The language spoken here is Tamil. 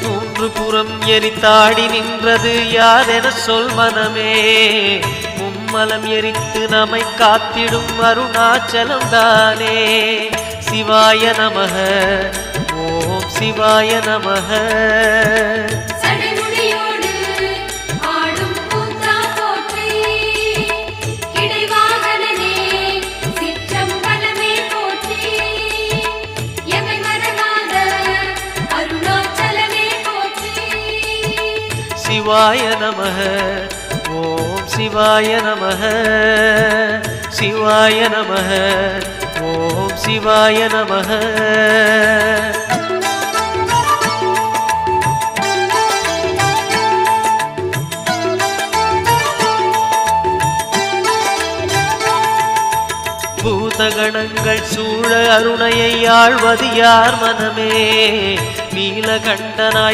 மூன்று புறம் எரித்தாடி நின்றது யாரென சொல் மனமே. மும்மலம் எரித்து நம்மை காத்திடும் அருணாச்சலம் தானே. சிவாய நமக ஓம் சிவாய நமக. சிவாய நமக ஓம் சிவாய நமக. சிவாய நமக ஓம் சிவாய நமக. பூதகணங்கள் சூழ அருணையை ஆழ்வது யார் மனமே. நீலகண்டனாய்